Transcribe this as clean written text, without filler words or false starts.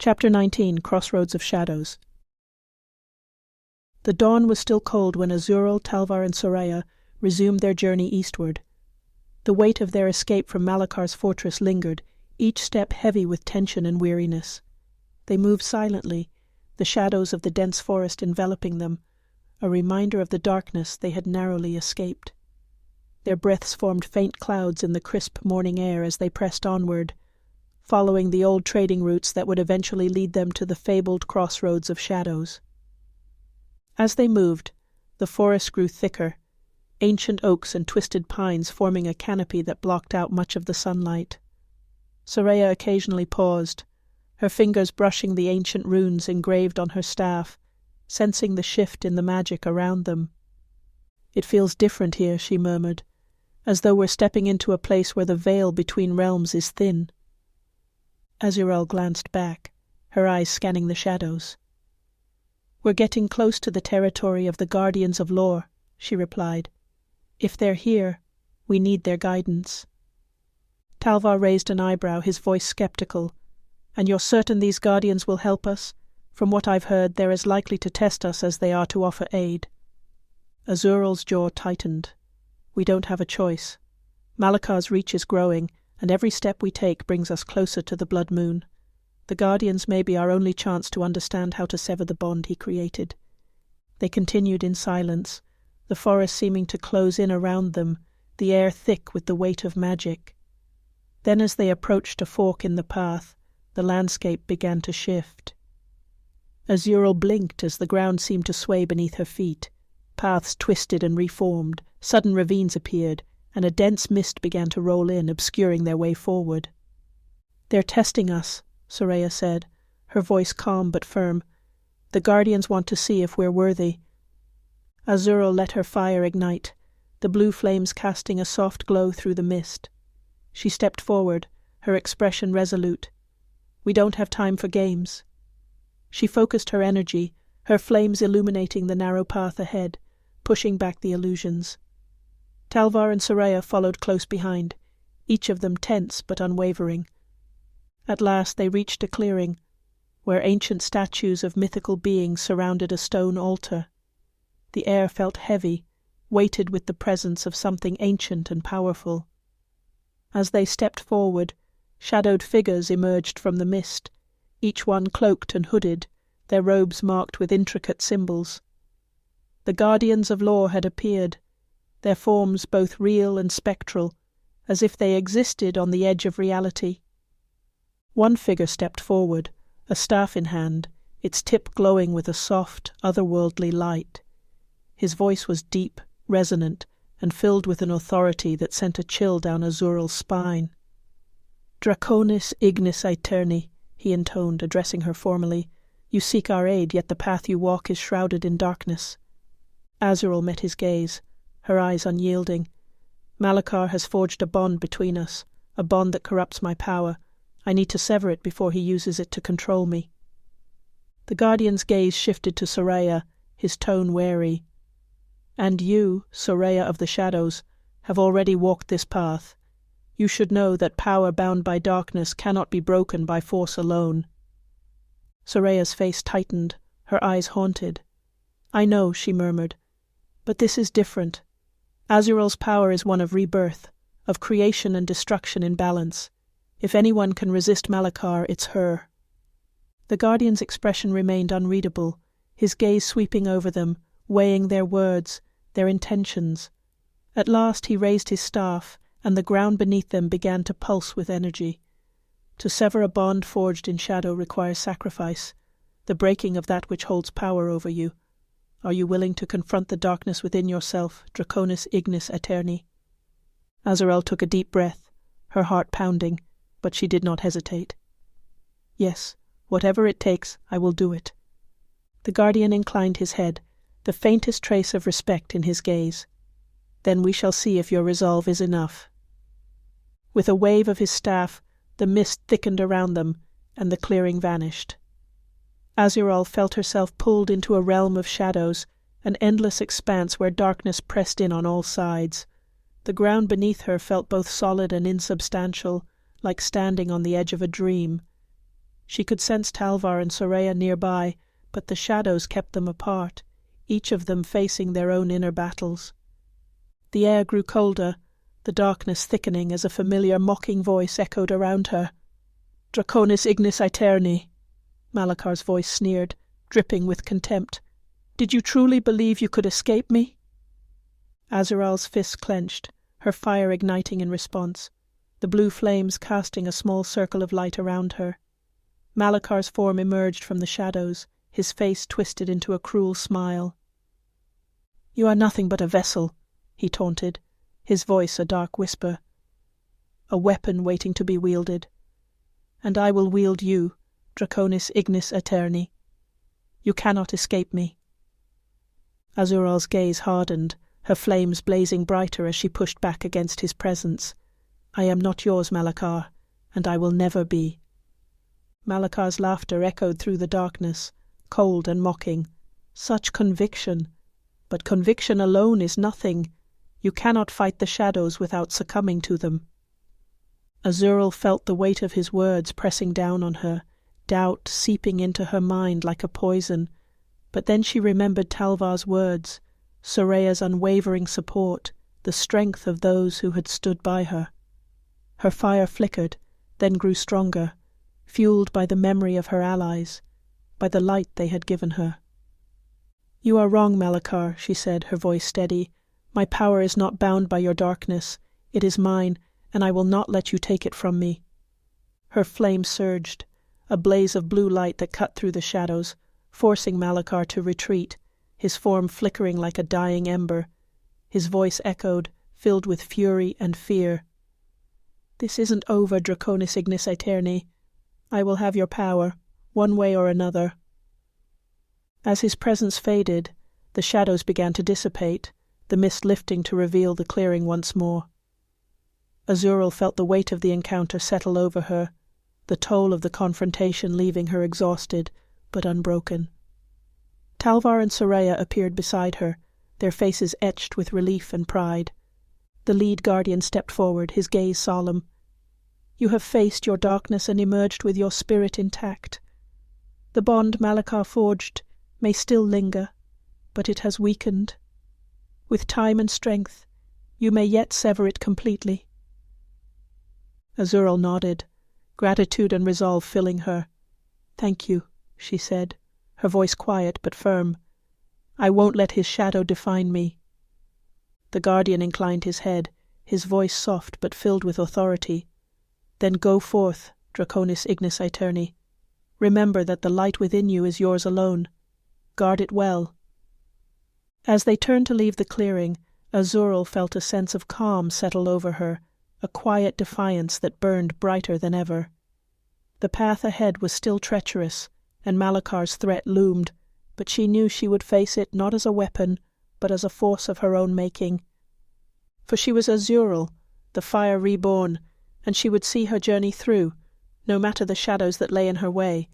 Chapter 19, Crossroads of Shadows. The dawn was still cold when Azural, Talvar, and Soraya resumed their journey eastward. The weight of their escape from Malakar's fortress lingered, each step heavy with tension and weariness. They moved silently, the shadows of the dense forest enveloping them, a reminder of the darkness they had narrowly escaped. Their breaths formed faint clouds in the crisp morning air as they pressed onward, following the old trading routes that would eventually lead them to the fabled Crossroads of Shadows. As they moved, the forest grew thicker, ancient oaks and twisted pines forming a canopy that blocked out much of the sunlight. Soraya occasionally paused, her fingers brushing the ancient runes engraved on her staff, sensing the shift in the magic around them. "It feels different here," she murmured, "as though we're stepping into a place where the veil between realms is thin." Azural glanced back, her eyes scanning the shadows. "We're getting close to the territory of the Guardians of Lore," she replied. "If they're here, we need their guidance." Talvar raised an eyebrow, his voice skeptical. "And you're certain these Guardians will help us? From what I've heard, they're as likely to test us as they are to offer aid." Azural's jaw tightened. "We don't have a choice. Malakar's reach is growing, and every step we take brings us closer to the Blood Moon. The Guardians may be our only chance to understand how to sever the bond he created." They continued in silence, the forest seeming to close in around them, the air thick with the weight of magic. Then as they approached a fork in the path, the landscape began to shift. Azural blinked as the ground seemed to sway beneath her feet. Paths twisted and reformed, sudden ravines appeared, and a dense mist began to roll in, obscuring their way forward. "They're testing us," Soraya said, her voice calm but firm. "The Guardians want to see if we're worthy." Azural let her fire ignite, the blue flames casting a soft glow through the mist. She stepped forward, her expression resolute. "We don't have time for games." She focused her energy, her flames illuminating the narrow path ahead, pushing back the illusions. Talvar and Soraya followed close behind, each of them tense but unwavering. At last they reached a clearing, where ancient statues of mythical beings surrounded a stone altar. The air felt heavy, weighted with the presence of something ancient and powerful. As they stepped forward, shadowed figures emerged from the mist, each one cloaked and hooded, their robes marked with intricate symbols. The Guardians of Lore had appeared, their forms both real and spectral, as if they existed on the edge of reality. One figure stepped forward, a staff in hand, its tip glowing with a soft, otherworldly light. His voice was deep, resonant, and filled with an authority that sent a chill down Azural's spine. "Draconis ignis aeterni," he intoned, addressing her formally. "You seek our aid, yet the path you walk is shrouded in darkness." Azural met his gaze, her eyes unyielding. "Malakar has forged a bond between us, a bond that corrupts my power. I need to sever it before he uses it to control me." The Guardian's gaze shifted to Soraya, his tone wary. "And you, Soraya of the Shadows, have already walked this path. You should know that power bound by darkness cannot be broken by force alone." Soraya's face tightened, her eyes haunted. "I know," she murmured, "but this is different. Azural's power is one of rebirth, of creation and destruction in balance. If anyone can resist Malakar, it's her." The Guardian's expression remained unreadable, his gaze sweeping over them, weighing their words, their intentions. At last he raised his staff, and the ground beneath them began to pulse with energy. To sever a bond forged in shadow requires sacrifice, the breaking of that which holds power over you. Are you willing to confront the darkness within yourself, Draconis ignis aeterni? Azural took a deep breath, her heart pounding, but she did not hesitate. "Yes, whatever it takes, I will do it." The Guardian inclined his head, the faintest trace of respect in his gaze. "Then we shall see if your resolve is enough." With a wave of his staff, the mist thickened around them, and the clearing vanished. Azural felt herself pulled into a realm of shadows, an endless expanse where darkness pressed in on all sides. The ground beneath her felt both solid and insubstantial, like standing on the edge of a dream. She could sense Talvar and Soraya nearby, but the shadows kept them apart, each of them facing their own inner battles. The air grew colder, the darkness thickening as a familiar mocking voice echoed around her. "Draconis ignis aeterni," Malakar's voice sneered, dripping with contempt. "Did you truly believe you could escape me?" Azural's fists clenched, her fire igniting in response, the blue flames casting a small circle of light around her. Malakar's form emerged from the shadows, his face twisted into a cruel smile. "You are nothing but a vessel," he taunted, his voice a dark whisper. "A weapon waiting to be wielded. And I will wield you, Draconis ignis aeterni. You cannot escape me." Azural's gaze hardened, her flames blazing brighter as she pushed back against his presence. "I am not yours, Malakar, and I will never be." Malakar's laughter echoed through the darkness, cold and mocking. Such conviction! But conviction alone is nothing. You cannot fight the shadows without succumbing to them. Azural felt the weight of his words pressing down on her, doubt seeping into her mind like a poison. But then she remembered Talvar's words, Soraya's unwavering support, the strength of those who had stood by her. Her fire flickered, then grew stronger, fueled by the memory of her allies, by the light they had given her. "You are wrong, Malakar," she said, her voice steady. "My power is not bound by your darkness. It is mine, and I will not let you take it from me." Her flame surged, a blaze of blue light that cut through the shadows, forcing Malakar to retreat, his form flickering like a dying ember. His voice echoed, filled with fury and fear. "This isn't over, Draconis ignis aeterni. I will have your power, one way or another." As his presence faded, the shadows began to dissipate, the mist lifting to reveal the clearing once more. Azural felt the weight of the encounter settle over her, the toll of the confrontation leaving her exhausted, but unbroken. Talvar and Soraya appeared beside her, their faces etched with relief and pride. The lead guardian stepped forward, his gaze solemn. "You have faced your darkness and emerged with your spirit intact. The bond Malakar forged may still linger, but it has weakened. With time and strength, you may yet sever it completely." Azural nodded, gratitude and resolve filling her. "Thank you," she said, her voice quiet but firm. "I won't let his shadow define me." The guardian inclined his head, his voice soft but filled with authority. "Then go forth, Draconis ignis aeterni. Remember that the light within you is yours alone. Guard it well." As they turned to leave the clearing, Azural felt a sense of calm settle over her, a quiet defiance that burned brighter than ever. The path ahead was still treacherous, and Malakar's threat loomed, but she knew she would face it not as a weapon, but as a force of her own making. For she was Azural, the fire reborn, and she would see her journey through, no matter the shadows that lay in her way,